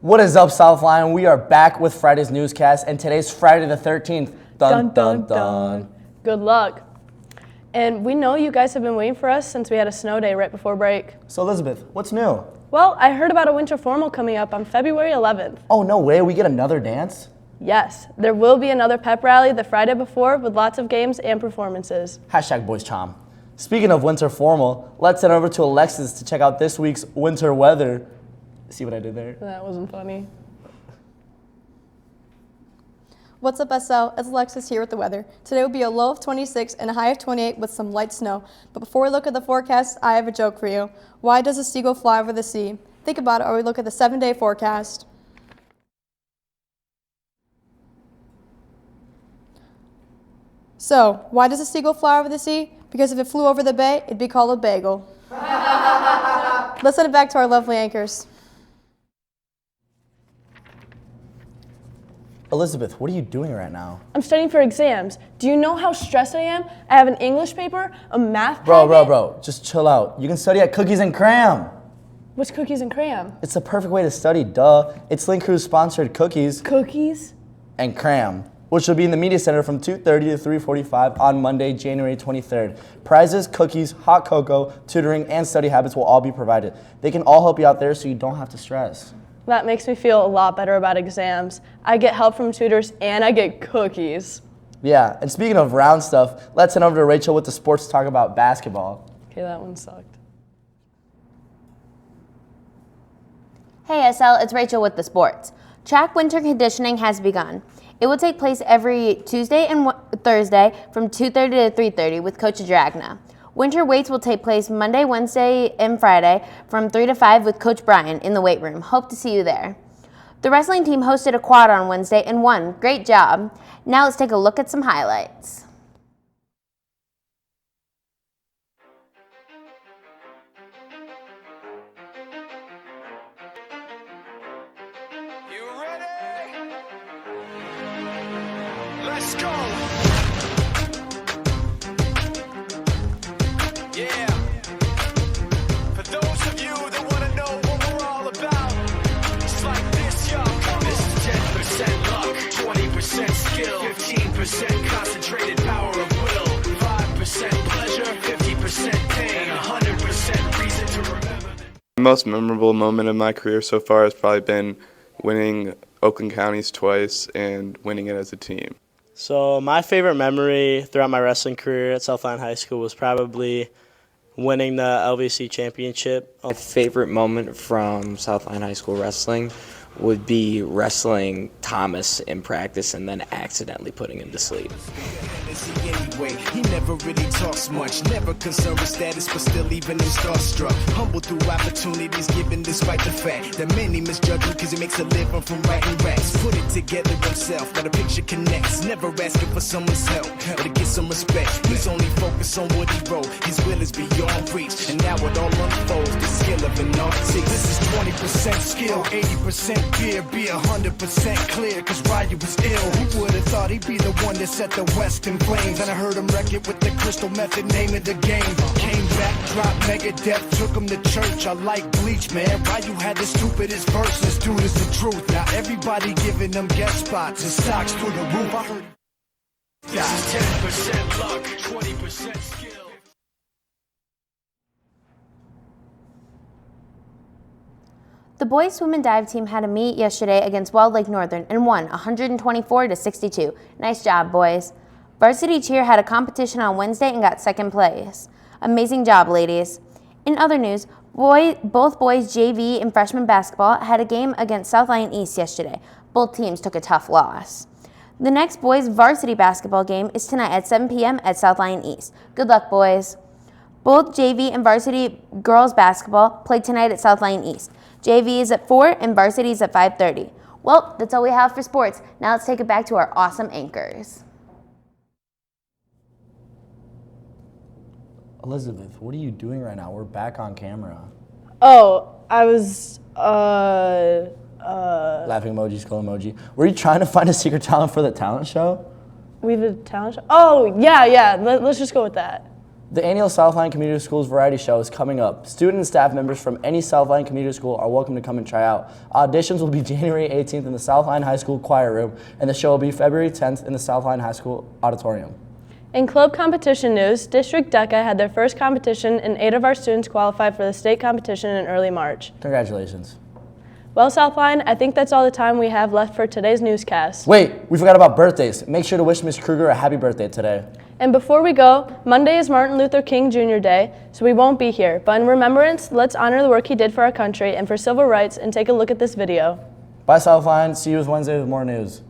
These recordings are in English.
What is up, Southline? We are back with Friday's Newscast, and today's Friday the 13th. Dun, dun, dun. Good luck. And we know you guys have been waiting for us since we had a snow day right before break. So, Elizabeth, what's new? Well, I heard about a winter formal coming up on February 11th. Oh, no way. We get another dance? Yes, there will be another pep rally the Friday before with lots of games and performances. Hashtag Boys Chom. Speaking of winter formal, let's head over to Alexis to check out this week's winter weather. See what I did there? That wasn't funny. What's up, SL? It's Alexis here with the weather. Today will be a low of 26 and a high of 28 with some light snow. But before we look at the forecast, I have a joke for you. Why does a seagull fly over the sea? Think about it or we look at the 7-day forecast. So, why does a seagull fly over the sea? Because if it flew over the bay, it'd be called a bagel. Let's send it back to our lovely anchors. Elizabeth, what are you doing right now? I'm studying for exams. Do you know how stressed I am? I have an English paper, a math Bro, just chill out. You can study at Cookies and Cram. What's Cookies and Cram? It's the perfect way to study, duh. It's Link Crew's sponsored Cookies Cookies? and Cram, which will be in the Media Center from 2:30 to 3:45 on Monday, January 23rd. Prizes, cookies, hot cocoa, tutoring, and study habits will all be provided. They can all help you out there so you don't have to stress. That makes me feel a lot better about exams. I get help from tutors and I get cookies. Yeah, and speaking of round stuff, let's head over to Rachel with the sports to talk about basketball. Okay, that one sucked. Hey SL, it's Rachel with the sports. Track winter conditioning has begun. It will take place every Tuesday and Thursday from 2:30 to 3:30 with Coach Dragna. Winter weights will take place Monday, Wednesday, and Friday from 3 to 5 with Coach Brian in the weight room. Hope to see you there. The wrestling team hosted a quad on Wednesday and won. Great job. Now let's take a look at some highlights. You ready? Let's go. Yeah. For those of you that want to know what we're all about, it's like this, y'all. This is 10% luck, 20% skill, 15% concentrated power of will, 5% pleasure, 50% pain, and 100% reason to remember. The most memorable moment of my career so far has probably been winning Oakland Counties twice and winning it as a team. So my favorite memory throughout my wrestling career at Southline High School was probably winning the LVC championship. My favorite moment from Southline High School wrestling would be wrestling Thomas in practice and then accidentally putting him to sleep. Anyway, he never really talks much, never concerned with status, but still even him starstruck. Humble through opportunities given despite the fact that many misjudge him because he makes a living from writing raps. Put it together himself, now the picture connects, never asking for someone's help or to get some respect. He's only focused on what he wrote, his will is beyond reach, and now it all unfolds, the skill of an artist. This is 20% skill, 80% fear, be 100% clear, cause Ryu was ill. Who would've thought he'd be the one that set the West in flames? And I heard him wreck it with the crystal method, name of the game. Came back, dropped Megadeth, took him to church. I like Bleach, man. Ryu had the stupidest verses, dude is the truth. Now everybody giving them guest spots and stocks through the roof. I heard this is 10% luck, 20% skill. The boys swim and dive team had a meet yesterday against Walled Lake Northern and won 124-62. Nice job, boys. Varsity cheer had a competition on Wednesday and got second place. Amazing job, ladies. In other news, both boys JV and freshman basketball had a game against Southline East yesterday. Both teams took a tough loss. The next boys' varsity basketball game is tonight at 7 p.m. at South Lyon East. Good luck, boys. Both JV and varsity girls basketball play tonight at South Lyon East. JV is at 4 and varsity is at 5:30. Well, that's all we have for sports. Now let's take it back to our awesome anchors. Elizabeth, what are you doing right now? We're back on camera. Oh, I was, Laughing emoji, skull emoji. Were you trying to find a secret talent for the talent show? we have a talent show? Oh, yeah. Let's just go with that. The annual Southline Community Schools Variety Show is coming up. Student and staff members from any Southline Community School are welcome to come and try out. Auditions will be January 18th in the Southline High School Choir Room, and the show will be February 10th in the Southline High School Auditorium. In club competition news, District DECA had their first competition and 8 of our students qualified for the state competition in early March. Congratulations. Well, Southline, I think that's all the time we have left for today's newscast. Wait, we forgot about birthdays. Make sure to wish Miss Kruger a happy birthday today. And before we go, Monday is Martin Luther King Jr. Day, so we won't be here. But in remembrance, let's honor the work he did for our country and for civil rights and take a look at this video. Bye, Southline. See you Wednesday with more news.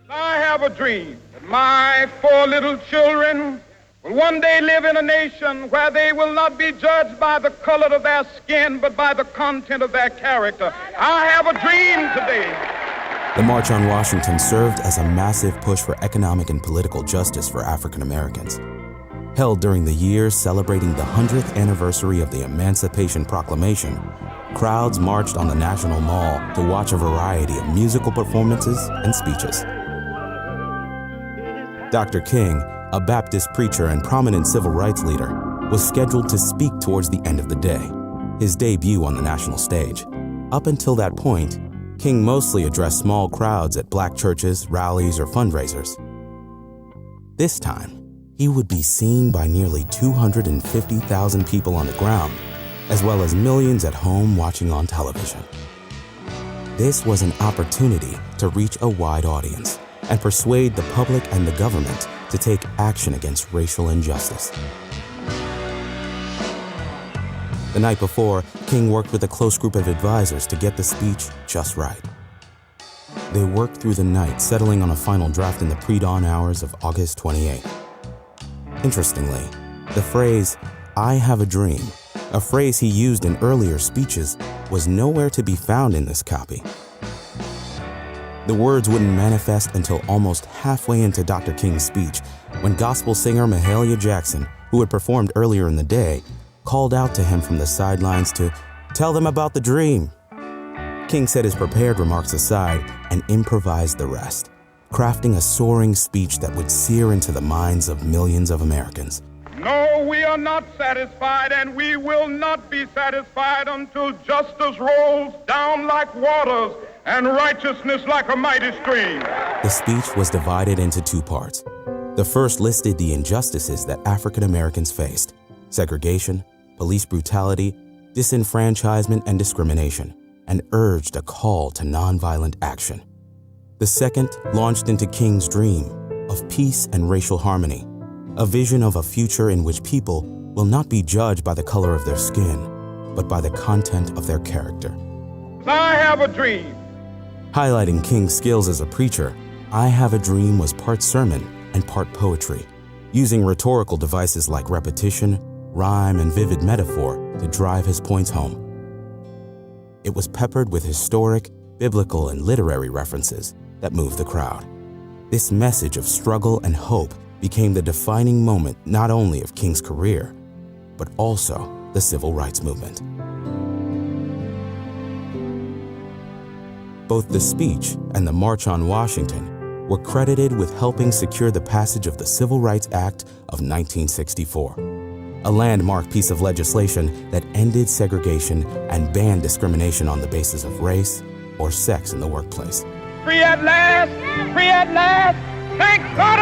I have a dream that my 4 little children will one day live in a nation where they will not be judged by the color of their skin, but by the content of their character. I have a dream today. The March on Washington served as a massive push for economic and political justice for African Americans. Held during the year celebrating the 100th anniversary of the Emancipation Proclamation, crowds marched on the National Mall to watch a variety of musical performances and speeches. Dr. King, a Baptist preacher and prominent civil rights leader, was scheduled to speak towards the end of the day, his debut on the national stage. Up until that point, King mostly addressed small crowds at black churches, rallies, or fundraisers. This time, he would be seen by nearly 250,000 people on the ground, as well as millions at home watching on television. This was an opportunity to reach a wide audience and persuade the public and the government to take action against racial injustice. The night before, King worked with a close group of advisors to get the speech just right. They worked through the night, settling on a final draft in the pre-dawn hours of August 28. Interestingly, the phrase, "I have a dream," a phrase he used in earlier speeches, was nowhere to be found in this copy. The words wouldn't manifest until almost halfway into Dr. King's speech, when gospel singer Mahalia Jackson, who had performed earlier in the day, called out to him from the sidelines to tell them about the dream. King set his prepared remarks aside and improvised the rest, crafting a soaring speech that would sear into the minds of millions of Americans. No, we are not satisfied, and we will not be satisfied until justice rolls down like waters and righteousness like a mighty stream. The speech was divided into 2 parts. The first listed the injustices that African Americans faced: segregation, police brutality, disenfranchisement, and discrimination, and urged a call to nonviolent action. The second launched into King's dream of peace and racial harmony, a vision of a future in which people will not be judged by the color of their skin, but by the content of their character. I have a dream. Highlighting King's skills as a preacher, "I Have a Dream" was part sermon and part poetry, using rhetorical devices like repetition, rhyme, and vivid metaphor to drive his points home. It was peppered with historic, biblical, and literary references that moved the crowd. This message of struggle and hope became the defining moment not only of King's career, but also the civil rights movement. Both the speech and the March on Washington were credited with helping secure the passage of the Civil Rights Act of 1964, a landmark piece of legislation that ended segregation and banned discrimination on the basis of race or sex in the workplace. Free at last! Free at last! Thank God